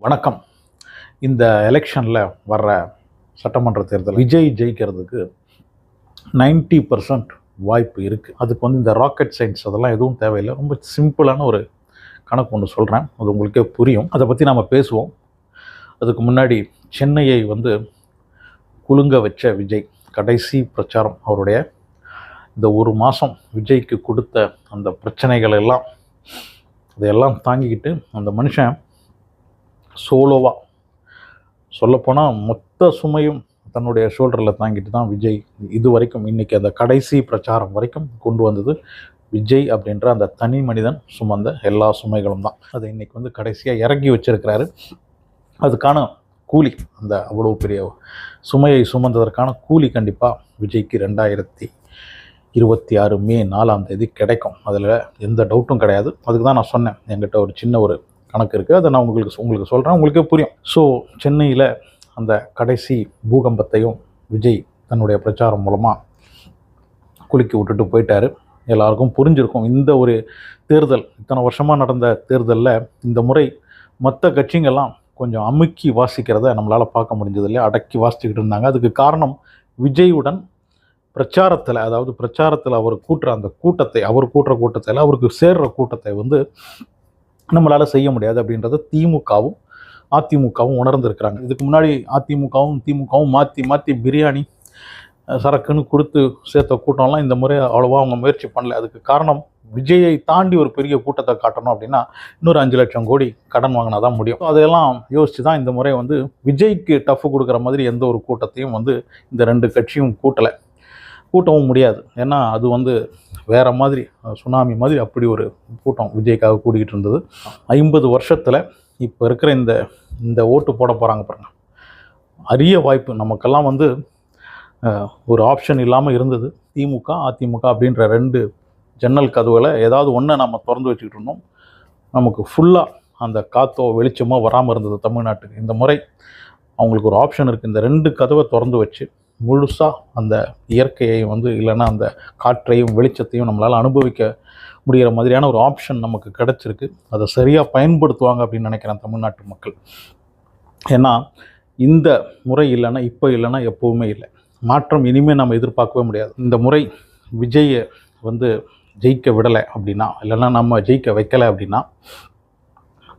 வணக்கம். இந்த எலெக்ஷனில் வர்ற சட்டமன்ற தேர்தல் விஜய் ஜெயிக்கிறதுக்கு 90% வாய்ப்பு இருக்குது. அதுக்கு இந்த ராக்கெட் சயின்ஸ் அதெல்லாம் எதுவும் தேவையில்லை. ரொம்ப சிம்பிளான ஒரு கணக்கு ஒன்று சொல்கிறேன், அது உங்களுக்கே புரியும். அதை பற்றி நாம் பேசுவோம். அதுக்கு முன்னாடி சென்னையை குலுங்க வச்ச விஜய் கடைசி பிரச்சாரம், அவருடைய இந்த ஒரு மாதம் விஜய்க்கு கொடுத்த அந்த பிரச்சனைகள் எல்லாம் அதையெல்லாம் தாங்கிக்கிட்டு அந்த மனுஷன் சோலோவாக, சொல்லப்போனால் மொத்த சுமையும் தன்னுடைய ஷோல்டரில் தாங்கிட்டு தான் விஜய் இது வரைக்கும் இன்றைக்கி அந்த கடைசி பிரச்சாரம் வரைக்கும் கொண்டு வந்தது. விஜய் அப்படின்ற அந்த தனி மனிதன் சுமந்த எல்லா சுமைகளும் தான். அதை இன்றைக்கி கடைசியாக இறக்கி வச்சிருக்கிறாரு. அதுக்கான கூலி, அந்த அவ்வளோ பெரிய சுமையை சுமந்ததற்கான கூலி கண்டிப்பாக விஜய்க்கு 2026 மே 4 கிடைக்கும். அதில் எந்த டவுட்டும் கிடையாது. அதுக்கு தான் நான் சொன்னேன், என்கிட்ட ஒரு சின்ன ஒரு கணக்கு இருக்குது, அதை நான் உங்களுக்கு சொல்கிறேன், உங்களுக்கே புரியும். ஸோ சென்னையில் அந்த கடைசி பூகம்பத்தையும் விஜய் தன்னுடைய பிரச்சாரம் மூலமாக குலுக்கி விட்டுட்டு போயிட்டார். எல்லாருக்கும் புரிஞ்சிருக்கும், இந்த ஒரு தேர்தல், இத்தனை வருஷமாக நடந்த தேர்தலில் இந்த முறை மற்ற கட்சிங்கெல்லாம் கொஞ்சம் அமுக்கி வாசிக்கிறத நம்மளால் பார்க்க முடிஞ்சது இல்லையா, அடக்கி வாசிச்சுக்கிட்டு இருந்தாங்க. அதுக்கு காரணம் விஜயுடன் பிரச்சாரத்தில், அதாவது பிரச்சாரத்தில் அவர் கூட்டுற அந்த கூட்டத்தை, அவர் கூட்டுற கூட்டத்தில் அவருக்கு சேர்ற கூட்டத்தை நம்மளால் செய்ய முடியாது அப்படின்றத திமுகவும் அதிமுகவும் உணர்ந்துருக்கிறாங்க. இதுக்கு முன்னாடி அதிமுகவும் திமுகவும் மாற்றி மாற்றி பிரியாணி சரக்குன்னு கொடுத்து சேர்த்த கூட்டம்லாம் இந்த முறை அவ்வளோவா அவங்க முயற்சி பண்ணல. அதுக்கு காரணம், விஜயை தாண்டி ஒரு பெரிய கூட்டத்தை காட்டணும் அப்படின்னா இன்னொரு 5 லட்சம் கோடி கடன் வாங்கினா தான் முடியும். அதையெல்லாம் யோசித்து தான் இந்த முறை விஜய்க்கு டஃப் கொடுக்குற மாதிரி எந்த ஒரு கூட்டத்தையும் இந்த 2 கட்சியும் கூட்டவும் முடியாது. ஏன்னா அது வேறு மாதிரி, சுனாமி மாதிரி அப்படி ஒரு கூட்டம் விஜய்க்காக கூடிக்கிட்டு இருந்தது. 50 வருஷத்தில் இப்போ இருக்கிற இந்த ஓட்டு போட போகிறாங்க பாருங்க, அரிய வாய்ப்பு. நமக்கெல்லாம் ஒரு ஆப்ஷன் இல்லாமல் இருந்தது. திமுக அதிமுக அப்படின்ற 2 ஜன்னல் கதவுகளை ஏதாவது ஒன்றை நம்ம திறந்து வச்சுக்கிட்டு இருந்தோம். நமக்கு ஃபுல்லாக அந்த காற்றோ வெளிச்சமோ வராமல் இருந்தது தமிழ்நாட்டுக்கு. இந்த முறை அவங்களுக்கு ஒரு ஆப்ஷன் இருக்குது. இந்த 2 கதவை திறந்து வச்சு முழுசாக அந்த இயற்கையையும் இல்லைன்னா அந்த காற்றையும் வெளிச்சத்தையும் நம்மளால் அனுபவிக்க முடிகிற மாதிரியான ஒரு ஆப்ஷன் நமக்கு கிடச்சிருக்கு. அதை சரியாக பயன்படுத்துவாங்க அப்படின்னு நினைக்கிறேன் தமிழ்நாட்டு மக்கள். ஏன்னா இந்த முறை இல்லைன்னா, இப்போ இல்லைன்னா எப்போவுமே இல்லை. மாற்றம் இனிமேல் நம்ம எதிர்பார்க்கவே முடியாது. இந்த முறை விஜயை ஜெயிக்க விடலை அப்படின்னா, இல்லைன்னா நம்ம ஜெயிக்க வைக்கலை அப்படின்னா,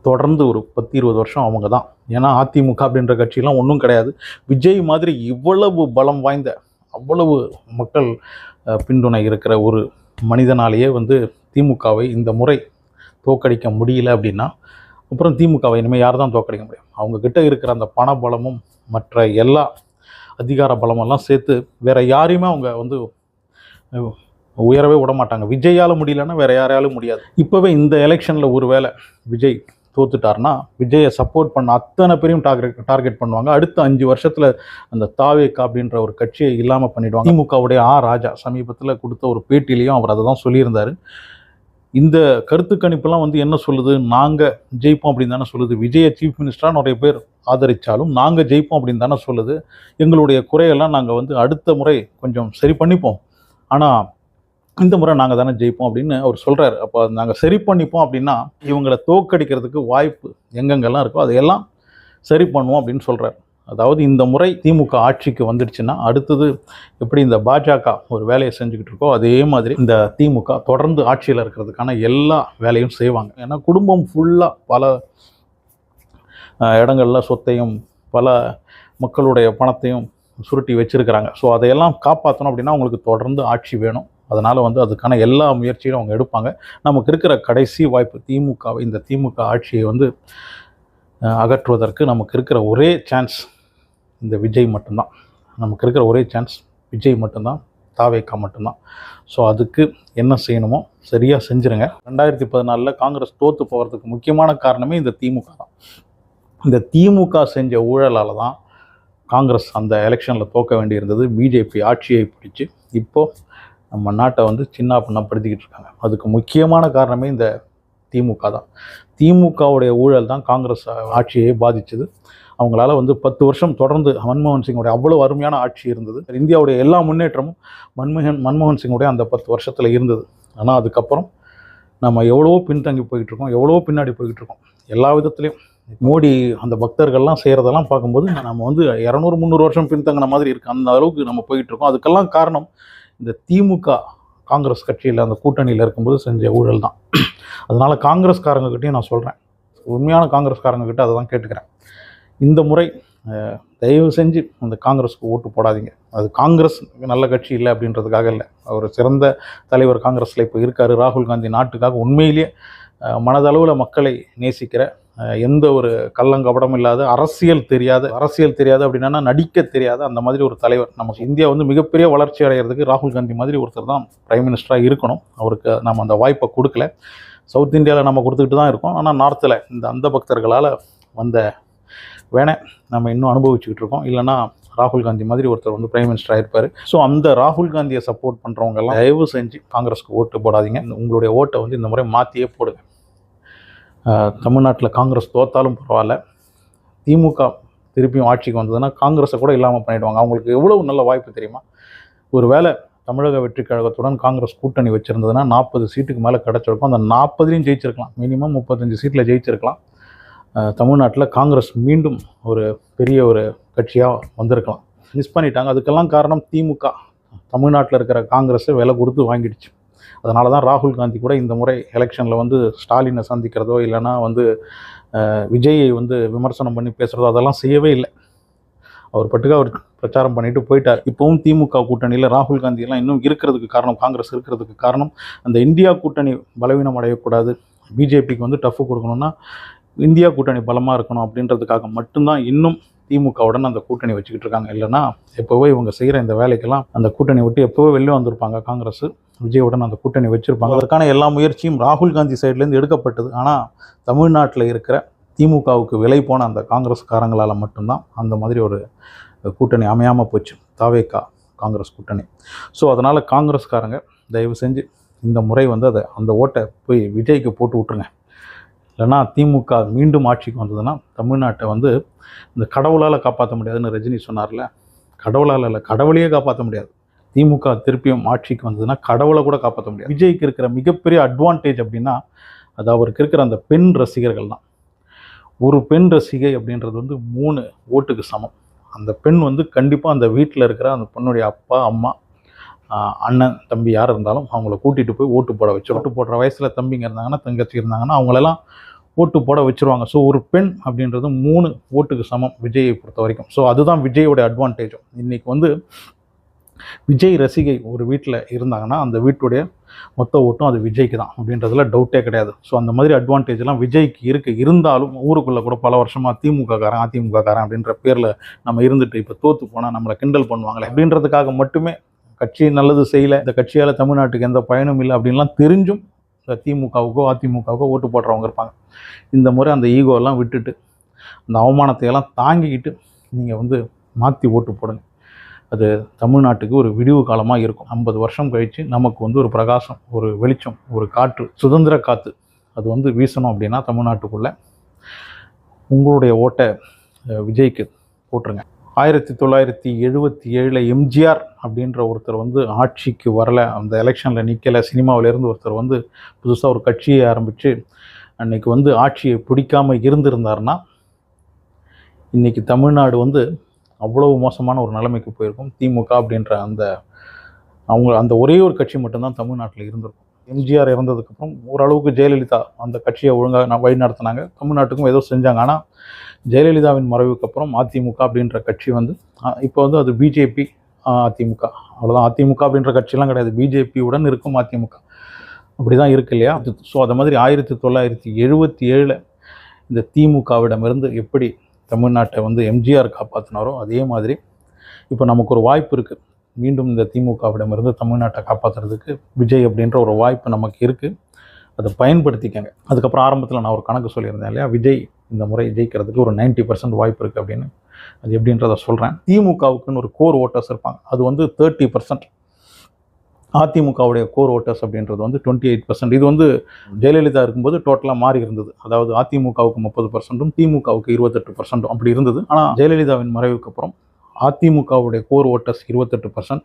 தொடர்ந்து ஒரு 10-20 வருஷம் அவங்க தான். ஏன்னா அதிமுக அப்படின்ற கட்சியெலாம் ஒன்றும் கிடையாது. விஜய் மாதிரி இவ்வளவு பலம் வாய்ந்த, அவ்வளவு மக்கள் பின்துணை இருக்கிற ஒரு மனிதனாலேயே திமுகவை இந்த முறை தோற்கடிக்க முடியல அப்படின்னா, அப்புறம் திமுகவை இனிமேல் யார் தான் தோற்கடிக்க முடியும்? அவங்கக்கிட்ட இருக்கிற அந்த பண பலமும் மற்ற எல்லா அதிகார பலமெல்லாம் சேர்த்து வேறு யாரையுமே அவங்க உயரவே விட மாட்டாங்க. விஜயால் முடியலன்னா வேறு யாராலும் முடியாது. இப்போவே இந்த எலெக்ஷனில் ஒரு வேளை விஜய் தோத்துட்டார்னா, விஜயை சப்போர்ட் பண்ண அத்தனை பேரையும் டார்கெட் பண்ணுவாங்க. அடுத்த 5 வருஷத்தில் அந்த தாவேகா அப்படின்ற ஒரு கட்சியை இல்லாமல் பண்ணிவிடுவாங்க. திமுகவுடைய ராஜா சமீபத்தில் கொடுத்த ஒரு பேட்டியிலையும் அவர் அதை தான் சொல்லியிருந்தார். இந்த கருத்து கணிப்பெல்லாம் என்ன சொல்லுது? நாங்கள் ஜெயிப்போம் அப்படின்னு தானே சொல்லுது. விஜயை சீஃப் மினிஸ்டராக நிறைய பேர் ஆதரித்தாலும் நாங்கள் ஜெயிப்போம் அப்படின்னு தானே சொல்லுது. எங்களுடைய குறையெல்லாம் நாங்கள் அடுத்த முறை கொஞ்சம் சரி பண்ணிப்போம், ஆனால் இந்த முறை நாங்கள் தானே ஜெயிப்போம் அப்படின்னு அவர் சொல்கிறார். அப்போ நாங்கள் சரி பண்ணிப்போம் அப்படின்னா, இவங்களை தோற்கடிக்கிறதுக்கு வாய்ப்பு எங்கெங்கெல்லாம் இருக்கோ அதையெல்லாம் சரி பண்ணுவோம் அப்படின்னு சொல்கிறார். அதாவது இந்த முறை திமுக ஆட்சிக்கு வந்துடுச்சுன்னா, அடுத்தது எப்படி இந்த பாஜக ஒரு வேலையை செஞ்சுக்கிட்டு இருக்கோ அதே மாதிரி இந்த திமுக தொடர்ந்து ஆட்சியில் இருக்கிறதுக்கான எல்லா வேலையும் செய்வாங்க. ஏன்னா குடும்பம் ஃபுல்லாக பல இடங்களில் சொத்தையும் பல மக்களுடைய பணத்தையும் சுருட்டி வச்சுருக்கிறாங்க. ஸோ அதையெல்லாம் காப்பாற்றணும் அப்படின்னா அவங்களுக்கு தொடர்ந்து ஆட்சி வேணும். அதனால் அதுக்கான எல்லா முயற்சியும் அவங்க எடுப்பாங்க. நமக்கு இருக்கிற கடைசி வாய்ப்பு திமுகவை, இந்த திமுக ஆட்சியை அகற்றுவதற்கு நமக்கு இருக்கிற ஒரே சான்ஸ் இந்த விஜய் மட்டும்தான். நமக்கு இருக்கிற ஒரே சான்ஸ் விஜய் மட்டும்தான், தாவேகா மட்டும்தான். ஸோ அதுக்கு என்ன செய்யணுமோ சரியாக செஞ்சுருங்க. 2014 காங்கிரஸ் தோற்று போகிறதுக்கு முக்கியமான காரணமே இந்த திமுக தான். இந்த திமுக செஞ்ச ஊழலால் தான் காங்கிரஸ் அந்த எலெக்ஷனில் தோற்க வேண்டியிருந்தது. பிஜேபி ஆட்சியை பிடிச்சி இப்போது நம்ம நாட்டை சின்ன பின்னப்படுத்திக்கிட்டு இருக்காங்க. அதுக்கு முக்கியமான காரணமே இந்த திமுக தான். திமுகவுடைய ஊழல் தான் காங்கிரஸ் ஆட்சியை பாதித்தது. அவங்களால 10 வருஷம் தொடர்ந்து மன்மோகன் சிங்கோடைய அவ்வளோ அருமையான ஆட்சி இருந்தது. இந்தியாவுடைய எல்லா முன்னேற்றமும் மன்மோகன் சிங்கோடைய அந்த 10 வருஷத்தில் இருந்தது. ஆனால் அதுக்கப்புறம் நம்ம எவ்வளோ பின்தங்கி போய்கிட்டு இருக்கோம், எவ்வளோ பின்னாடி போய்கிட்டு இருக்கோம். எல்லா விதத்துலேயும் மோடி அந்த பக்தர்கள்லாம் செய்கிறதெல்லாம் பார்க்கும்போது நம்ம வந்து 200-300 வருஷம் பின்தங்கின மாதிரி இருக்குது. அந்த அளவுக்கு நம்ம போயிட்டுருக்கோம். அதுக்கெல்லாம் காரணம் இந்த திமுக காங்கிரஸ் கட்சியில் அந்த கூட்டணியில் இருக்கும்போது செஞ்ச ஊழல் தான். அதனால் காங்கிரஸ்காரங்கக்கிட்டையும் நான் சொல்கிறேன், உண்மையான காங்கிரஸ்காரங்கக்கிட்ட அதை தான் கேட்டுக்கிறேன். இந்த முறை தயவு செஞ்சு அந்த காங்கிரஸுக்கு ஓட்டு போடாதீங்க. அது காங்கிரஸ் நல்ல கட்சி இல்லை அப்படின்றதுக்காக இல்லை, அவர் சிறந்த தலைவர் காங்கிரஸில் இப்போ இருக்கார். ராகுல் காந்தி நாட்டுக்காக உண்மையிலேயே மனதளவில் மக்களை நேசிக்கிற, எந்த ஒரு கள்ளங்கபடம் இல்லாத, அரசியல் தெரியாது அப்படின்னா நடிக்க தெரியாத அந்த மாதிரி ஒரு தலைவர். நமக்கு இந்தியா வந்து மிகப்பெரிய வளர்ச்சி அடைகிறதுக்கு ராகுல் காந்தி மாதிரி ஒருத்தர் தான் பிரைம் மினிஸ்டராக இருக்கணும். அவருக்கு நம்ம அந்த வாய்ப்பை கொடுக்கல. சவுத் இந்தியாவில் நம்ம கொடுத்துக்கிட்டு தான் இருக்கோம். ஆனால் நார்த்தில் இந்த அந்த பக்தர்களால் வந்த வேணை நம்ம இன்னும் அனுபவிச்சுக்கிட்டு இருக்கோம். இல்லைனா ராகுல் காந்தி மாதிரி ஒருத்தர் வந்து பிரைம் மினிஸ்டர் ஆகிருப்பார். ஸோ அந்த ராகுல் காந்தியை சப்போர்ட் பண்ணுறவங்கெல்லாம் தயவு செஞ்சு காங்கிரஸுக்கு ஓட்டு போடாதீங்க. உங்களுடைய ஓட்டை வந்து இந்த முறை மாற்றியே போடுங்க. தமிழ்நாட்டில் காங்கிரஸ் தோத்தாலும் பரவாயில்ல, திமுக திருப்பியும் ஆட்சிக்கு வந்ததுன்னா காங்கிரஸை கூட இல்லாமல் பண்ணிவிடுவாங்க. அவங்களுக்கு எவ்வளவு நல்ல வாய்ப்பு தெரியுமா? ஒரு வேளை தமிழக வெற்றி கழகத்துடன் காங்கிரஸ் கூட்டணி வச்சுருந்ததுன்னா 40 சீட்டுக்கு மேலே கிடச்சிருக்கும். அந்த 40லையும் ஜெயிச்சிருக்கலாம். மினிமம் 35 சீட்டில் ஜெயிச்சிருக்கலாம். தமிழ்நாட்டில் காங்கிரஸ் மீண்டும் ஒரு பெரிய ஒரு கட்சியாக வந்திருக்கலாம். மிஸ் பண்ணிட்டாங்க. அதுக்கெல்லாம் காரணம் திமுக தமிழ்நாட்டில் இருக்கிற காங்கிரஸை விலை கொடுத்து வாங்கிடுச்சு. அதனால தான் ராகுல் காந்தி கூட இந்த முறை எலெக்ஷனில் வந்து ஸ்டாலினை சந்திக்கிறதோ இல்லைனா வந்து விஜயை வந்து விமர்சனம் பண்ணி பேசுகிறதோ அதெல்லாம் செய்யவே இல்லை. அவர் பட்டுக்கு அவர் பிரச்சாரம் பண்ணிட்டு போயிட்டார். இப்போவும் திமுக கூட்டணியில் ராகுல் காந்தியெல்லாம் இன்னும் இருக்கிறதுக்கு காரணம், காங்கிரஸ் இருக்கிறதுக்கு காரணம், அந்த இந்தியா கூட்டணி பலவீனம் அடையக்கூடாது, பிஜேபிக்கு வந்து டஃப் கொடுக்கணும்னா இந்தியா கூட்டணி பலமாக இருக்கணும் அப்படின்றதுக்காக மட்டும்தான் இன்னும் திமுகவுடன் அந்த கூட்டணி வச்சுக்கிட்டு இருக்காங்க. இல்லைனா எப்போவோ இவங்க செய்கிற இந்த வேலைக்கெல்லாம் அந்த கூட்டணி விட்டு எப்போவோ வெளியே வந்திருப்பாங்க. காங்கிரஸ் விஜயுடன் அந்த கூட்டணி வச்சுருப்பாங்க. அதற்கான எல்லா முயற்சியும் ராகுல் காந்தி சைட்லேருந்து எடுக்கப்பட்டது. ஆனால் தமிழ்நாட்டில் இருக்கிற திமுகவுக்கு விலை போன அந்த காங்கிரஸ்காரங்களால் மட்டும்தான் அந்த மாதிரி ஒரு கூட்டணி அமையாமல் போச்சு, தாவேகா காங்கிரஸ் கூட்டணி. ஸோ அதனால் காங்கிரஸ்காரங்க தயவு செஞ்சு இந்த முறை வந்து அந்த ஓட்டை போய் விஜய்க்கு போட்டு விட்ருங்க. இல்லைனா திமுக மீண்டும் ஆட்சிக்கு வந்ததுன்னா தமிழ்நாட்டை வந்து இந்த கடவுளால் காப்பாற்ற முடியாதுன்னு ரஜினி சொன்னார்ல, கடவுளால் இல்லை, கடவுளையே காப்பாற்ற முடியாது. திமுக திருப்பியும் ஆட்சிக்கு வந்ததுன்னா கடவுளை கூட காப்பாற்ற முடியாது. விஜய்க்கு இருக்கிற மிகப்பெரிய அட்வான்டேஜ் அப்படின்னா அது அவருக்கு இருக்கிற அந்த பெண் ரசிகர்கள் தான். ஒரு பெண் ரசிகை அப்படின்றது வந்து 3 ஓட்டுக்கு சமம். அந்த பெண் வந்து கண்டிப்பாக அந்த வீட்டில் இருக்கிற அந்த பெண்ணுடைய அப்பா, அம்மா, அண்ணன், தம்பி யார் இருந்தாலும் அவங்கள கூட்டிகிட்டு போய் ஓட்டு போட வச்சிடும். ஓட்டு போடுற வயசில் தம்பிங்க இருந்தாங்கன்னா, தங்கச்சி இருந்தாங்கன்னா அவங்களெல்லாம் ஓட்டு போட வச்சுருவாங்க. ஸோ ஒரு பெண் அப்படின்றது 3 ஓட்டுக்கு சமம் விஜயை பொறுத்த வரைக்கும். ஸோ அதுதான் விஜயோட அட்வான்டேஜும். இன்றைக்கி வந்து விஜய் ரசிகை ஒரு வீட்டில் இருந்தாங்கன்னா அந்த வீட்டுடைய மொத்த ஓட்டும் அது விஜய்க்கு தான் அப்படின்றதுல டவுட்டே கிடையாது. ஸோ அந்த மாதிரி அட்வான்டேஜ்லாம் விஜய்க்கு இருந்தாலும் ஊருக்குள்ளே கூட பல வருஷமாக திமுககாரன் அதிமுககாரன் அப்படின்ற பேரில் நம்ம இருந்துட்டு இப்போ தோற்று போனால் நம்மளை கிண்டல் பண்ணுவாங்களே அப்படின்றதுக்காக மட்டுமே கட்சி நல்லது செய்யலை, இந்த கட்சியால் தமிழ்நாட்டுக்கு எந்த பயனும் இல்லை அப்படின்லாம் தெரிஞ்சும் இந்த திமுகவுக்கோ அதிமுகவுக்கோ ஓட்டு போடுறவங்க இருப்பாங்க. இந்த முறை அந்த ஈகோலாம் விட்டுட்டு அந்த அவமானத்தையெல்லாம் தாங்கிக்கிட்டு நீங்கள் வந்து மாற்றி ஓட்டு போடுங்க. அது தமிழ்நாட்டுக்கு ஒரு விடிவு காலமாக இருக்கும். 50 வருஷம் கழித்து நமக்கு வந்து ஒரு பிரகாசம், ஒரு வெளிச்சம், ஒரு காற்று, சுதந்திர காற்று அது வந்து வீசணும் அப்படின்னா தமிழ்நாட்டுக்குள்ளே உங்களுடைய ஓட்டை விஜய்க்கு போட்டுருங்க. 1977 எம்ஜிஆர் அப்படின்ற ஒருத்தர் வந்து ஆட்சிக்கு வரலை, அந்த எலெக்ஷனில் நிற்கலை, சினிமாவிலேருந்து ஒருத்தர் வந்து புதுசாக ஒரு கட்சியை ஆரம்பித்து அன்றைக்கி வந்து ஆட்சியை பிடிக்காமல் இருந்திருந்தார்னா இன்றைக்கி தமிழ்நாடு வந்து அவ்வளவு மோசமான ஒரு நிலைமைக்கு போயிருக்கும். திமுக அப்படின்ற அந்த ஒரே ஒரு கட்சி மட்டும்தான் தமிழ்நாட்டில் இருந்திருக்கும். எம்ஜிஆர் இறந்ததுக்கப்புறம் ஓரளவுக்கு ஜெயலலிதா அந்த கட்சியை ஒழுங்காக வழி நடத்தினாங்க, தமிழ்நாட்டுக்கும் ஏதோ செஞ்சாங்க. ஆனால் ஜெயலலிதாவின் மறைவுக்கு அப்புறம் அதிமுக அப்படின்ற கட்சி வந்து இப்போ வந்து அது பிஜேபி அதிமுக அவ்வளோதான். அதிமுக அப்படின்ற கட்சியெலாம் கிடையாது, பிஜேபியுடன் இருக்கும் அதிமுக, அப்படி தான் இருக்கு இல்லையா? ஸோ அது மாதிரி 1977 இந்த திமுகவிடமிருந்து எப்படி தமிழ்நாட்டை வந்து எம்ஜிஆர் காப்பாற்றினாரோ அதே மாதிரி இப்போ நமக்கு ஒரு வாய்ப்பு இருக்குது, மீண்டும் இந்த திமுகவிடமிருந்து தமிழ்நாட்டை காப்பாற்றுறதுக்கு விஜய் அப்படின்ற ஒரு வாய்ப்பு நமக்கு இருக்குது. அதை பயன்படுத்திக்கங்க. அதுக்கப்புறம் ஆரம்பத்தில் நான் ஒரு கணக்கு சொல்லியிருந்தேன் இல்லையா, விஜய் இந்த முறை ஜெயிக்கிறதுக்கு ஒரு 90% வாய்ப்பு இருக்குது அப்படின்னு. அது எப்படின்றத சொல்கிறேன். திமுகவுக்குன்னு ஒரு கோர் ஓட்டர்ஸ் இருப்பாங்க, அது வந்து 30%. அதிமுகவுடைய கோர் ஓட்டர்ஸ் அப்படின்றது வந்து 28%. இது வந்து ஜெயலலிதா இருக்கும்போது டோட்டலாக மாறி இருந்தது. அதாவது அதிமுகவுக்கு 30%, திமுகவுக்கு 28% அப்படி இருந்தது. ஆனால் ஜெயலலிதாவின் மறைவுக்கு அப்புறம் அதிமுகவுடைய கோர் ஓட்டர்ஸ் 28%,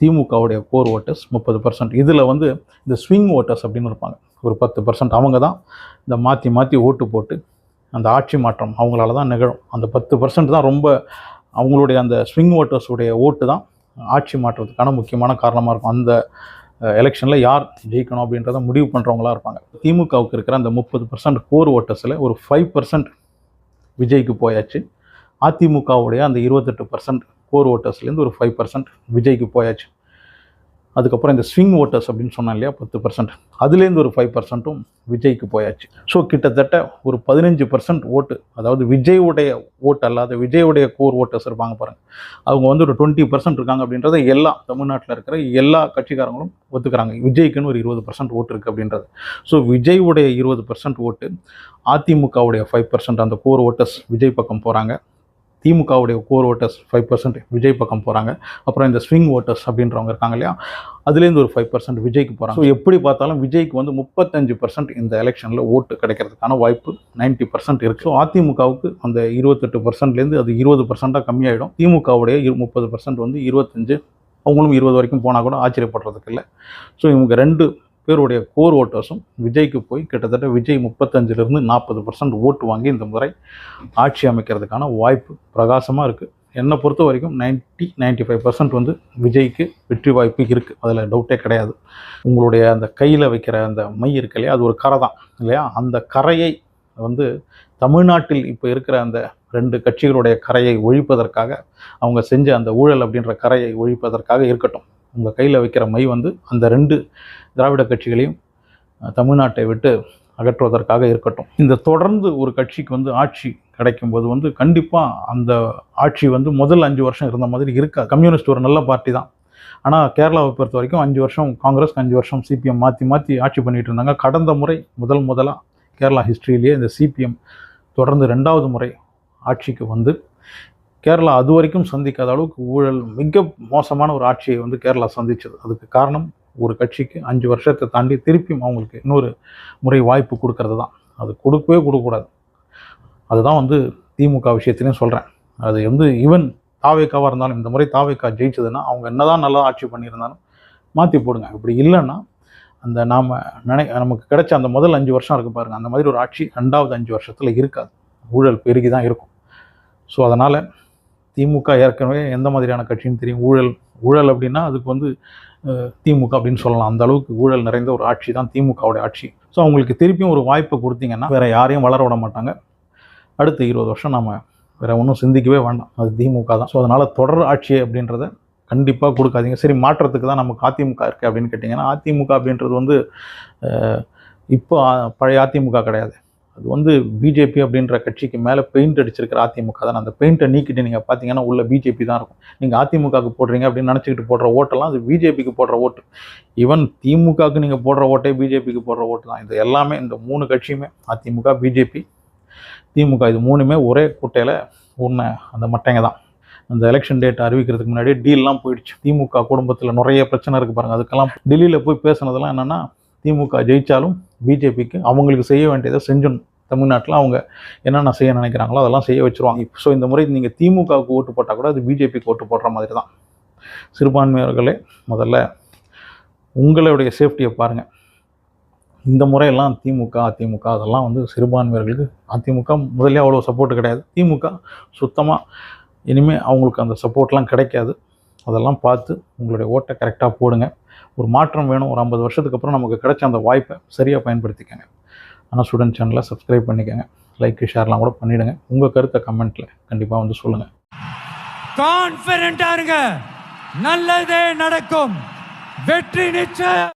திமுகவுடைய கோர் ஓட்டர்ஸ் 30%. இதில் வந்து இந்த ஸ்விங் ஓட்டர்ஸ் அப்படின்னு இருப்பாங்க ஒரு 10%. அவங்க தான் இந்த மாற்றி ஓட்டு போட்டு அந்த ஆட்சி மாற்றம் அவங்களால தான் நிகழும். அந்த 10% தான் ரொம்ப அவங்களுடைய அந்த ஸ்விங் ஓட்டர்ஸுடைய ஓட்டு தான் ஆட்சி மாற்றத்துக்கான முக்கியமான காரணமாக இருக்கும். அந்த எலெக்ஷனில் யார் ஜெயிக்கணும் அப்படின்றத முடிவு பண்ணுறவங்களா இருப்பாங்க. திமுகவுக்கு இருக்கிற அந்த 30% கோர் ஓட்டர்ஸில் ஒரு 5% விஜய்க்கு போயாச்சு. அதிமுகவுடைய அந்த 28% கோர் ஓட்டர்ஸ்லேருந்து ஒரு 5% விஜய்க்கு போயாச்சு. அதுக்கப்புறம் இந்த ஸ்விங் ஓட்டர்ஸ் அப்படின்னு சொன்னேன் இல்லையா 10%, அதுலேருந்து ஒரு 5%ம் விஜய்க்கு போயாச்சு. ஸோ கிட்டத்தட்ட ஒரு 15% ஓட்டு, அதாவது விஜயுடைய ஓட்டு அல்லாத விஜயுடைய கோர் ஓட்டர்ஸ் இருப்பாங்க பாருங்கள், அவங்க வந்து ஒரு 20% இருக்காங்க அப்படின்றத எல்லா தமிழ்நாட்டில் இருக்கிற எல்லா கட்சிக்காரங்களும் ஒத்துக்கிறாங்க. விஜய்க்குன்னு ஒரு 20% ஓட்டு இருக்குது அப்படின்றது. ஸோ விஜயுடைய 20% ஓட்டு, அதிமுகவுடைய 5% அந்த கோர் ஓட்டர்ஸ் விஜய் பக்கம் போகிறாங்க. திமுகவுடைய கோர் ஓட்டர்ஸ் 5% விஜய் பக்கம் போகிறாங்க. அப்புறம் இந்த ஸ்விங் ஓட்டர்ஸ் அப்படின்றவங்க இருக்காங்க இல்லையா, அதுலேருந்து ஒரு 5% விஜய்க்கு போகிறாங்க. ஸோ எப்படி பார்த்தாலும் விஜய்க்கு வந்து 35% இந்த எலெக்ஷனில் ஓட்டு கிடைக்கிறதுக்கான வாய்ப்பு 90% இருக்குது. ஸோ அதிமுகவுக்கு அந்த 28%லேருந்து அது 20%ஆக கம்மியாயிடும். திமுகவுடைய 30% வந்து 25, அவங்களும் 20 வரைக்கும் போனால் கூட ஆச்சரியப்படுறதுக்கு இல்லை. ஸோ இவங்க 2 பேருடைய கோர் ஓட்டர்ஸும் விஜய்க்கு போய் கிட்டத்தட்ட விஜய் 35லேருந்து 40% ஓட்டு வாங்கி இந்த முறை ஆட்சி அமைக்கிறதுக்கான வாய்ப்பு பிரகாசமாக இருக்குது. என்னை பொறுத்த வரைக்கும் 90-95% வந்து விஜய்க்கு வெற்றி வாய்ப்பு இருக்குது, அதில் டவுட்டே கிடையாது. உங்களுடைய அந்த கையில் வைக்கிற அந்த மை இருக்கு இல்லையா, அது ஒரு கரை தான் இல்லையா, அந்த கரையை வந்து தமிழ்நாட்டில் இப்போ இருக்கிற அந்த 2 கட்சிகளுடைய கரையை ஒழிப்பதற்காக, அவங்க செஞ்ச அந்த ஊழல் அப்படின்ற கரையை ஒழிப்பதற்காக இருக்கட்டும், உங்கள் கையில் வைக்கிற மை வந்து அந்த 2 திராவிட கட்சிகளையும் தமிழ்நாட்டை விட்டு அகற்றுவதற்காக இருக்கட்டும். இந்த தொடர்ந்து ஒரு கட்சிக்கு வந்து ஆட்சி கிடைக்கும்போது வந்து கண்டிப்பாக அந்த ஆட்சி வந்து முதல் 5 வருஷம் இருந்த மாதிரி இருக்காது. கம்யூனிஸ்ட் ஒரு நல்ல பார்ட்டி தான், ஆனால் கேரளாவை பொறுத்த வரைக்கும் 5 வருஷம் காங்கிரஸ், 5 வருஷம் சிபிஎம் மாற்றி ஆட்சி பண்ணிகிட்டு இருந்தாங்க. கடந்த முறை முதலாக கேரளா ஹிஸ்ட்ரியிலேயே இந்த சிபிஎம் தொடர்ந்து 2வது முறை ஆட்சிக்கு வந்து கேரளா அது வரைக்கும் சந்திக்காத அளவுக்கு ஊழல், மிக மோசமான ஒரு ஆட்சியை வந்து கேரளா சந்திச்சது. அதுக்கு காரணம் ஒரு கட்சிக்கு 5 வருஷத்தை தாண்டி திருப்பியும் அவங்களுக்கு இன்னொரு முறை வாய்ப்பு கொடுக்கறது தான். அது கொடுக்கக்கூடாது. அதுதான் வந்து திமுக விஷயத்துலையும் சொல்கிறேன். அது வந்து ஈவன் தாவேக்காவாக இருந்தாலும், இந்த முறை தாவேக்கா ஜெயிச்சதுன்னா அவங்க என்னதான் நல்லா ஆட்சி பண்ணியிருந்தாலும் மாற்றி போடுங்க. இப்படி இல்லைன்னா அந்த நமக்கு கிடைச்ச அந்த முதல் 5 வருஷம் இருக்குது பாருங்கள், அந்த மாதிரி ஒரு ஆட்சி 2வது 5 வருஷத்தில் இருக்காது. ஊழல் பெருகி தான் இருக்கும். ஸோ அதனால் திமுக ஏற்கனவே எந்த மாதிரியான கட்சின்னு தெரியும். ஊழல் அப்படின்னா அதுக்கு வந்து திமுக அப்படின்னு சொல்லலாம். அந்த அளவுக்கு ஊழல் நிறைந்த ஒரு ஆட்சி தான் திமுகவுடைய ஆட்சி. ஸோ அவங்களுக்கு திருப்பியும் ஒரு வாய்ப்பை கொடுத்தீங்கன்னா வேறு யாரையும் வளர விட மாட்டாங்க. அடுத்த 20 வருஷம் நம்ம வேறு ஒன்றும் சிந்திக்கவே வேண்டாம், அது திமுக தான். ஸோ அதனால் தொடர் ஆட்சி அப்படின்றத கண்டிப்பாக கொடுக்காதீங்க. சரி, மாற்றத்துக்கு தான் நமக்கு அதிமுக இருக்குது அப்படின்னு கேட்டிங்கன்னா, அதிமுக அப்படின்றது வந்து இப்போ பழைய அதிமுக கிடையாது. அது வந்து பிஜேபி அப்படின்ற கட்சிக்கு மேலே பெயிண்ட் அடிச்சிருக்கிற அதிமுக தான். அந்த பெயிண்ட்டை நீக்கிட்டு நீங்கள் பார்த்தீங்கன்னா உள்ள பிஜேபி தான் இருக்கும். நீங்கள் அதிமுகவுக்கு போடுறீங்க அப்படின்னு நினச்சிக்கிட்டு போடுற ஓட்டெல்லாம் அது பிஜேபிக்கு போடுற ஓட்டு. ஈவன் திமுகவுக்கு நீங்கள் போடுற ஓட்டே பிஜேபிக்கு போடுற ஓட்டு தான். இது எல்லாமே இந்த 3 கட்சியுமே, அதிமுக, பிஜேபி, திமுக, இது 3மே ஒரே குட்டையில் ஊர்ன அந்த மட்டைங்க தான். அந்த எலெக்ஷன் டேட் அறிவிக்கிறதுக்கு முன்னாடியே டீல்லாம் போயிடுச்சு. திமுக குடும்பத்தில் நிறைய பிரச்சனை இருக்குது பாருங்கள். அதுக்கெல்லாம் டெல்லியில் போய் பேசுனதெல்லாம் என்னென்னா, திமுக ஜெயித்தாலும் பிஜேபிக்கு அவங்களுக்கு செய்ய வேண்டியதை செஞ்சிடணும். தமிழ்நாட்டில் அவங்க என்னென்ன செய்ய நினைக்கிறாங்களோ அதெல்லாம் செய்ய வச்சுருவாங்க. ஸோ இந்த முறை நீங்கள் திமுகவுக்கு ஓட்டு போட்டால் கூட அது பிஜேபிக்கு ஓட்டு போடுற மாதிரி தான். சிறுபான்மையர்களே, முதல்ல உங்களுடைய சேஃப்டியை பாருங்கள். இந்த முறையெல்லாம் திமுக, அதிமுக அதெல்லாம் வந்து சிறுபான்மையர்களுக்கு அதிமுக முதல்ல அவ்வளோ சப்போர்ட்டு கிடையாது. திமுக சுத்தமாக இனிமேல் அவங்களுக்கு அந்த சப்போர்ட்லாம் கிடைக்காது. அதெல்லாம் பார்த்து உங்களுடைய ஓட்டை கரெக்டாக போடுங்க. ஒரு மாற்றம் வேணும். ஒரு 50 வருஷத்துக்கு அப்புறம் நமக்கு கிடைச்ச அந்த வாய்ப்பை சரியாக பயன்படுத்திக்கங்க. ஆனால் ஸ்டூடெண்ட் சேனலை சப்ஸ்கிரைப் பண்ணிக்கோங்க, லைக் ஷேர்லாம் கூட பண்ணிவிடுங்க. உங்கள் கருத்தை கமெண்ட்டில் கண்டிப்பாக வந்து சொல்லுங்கள். கான்ஃபிடென்ட்டாக இருங்க, நல்லதே நடக்கும், வெற்றி நிச்சயம்.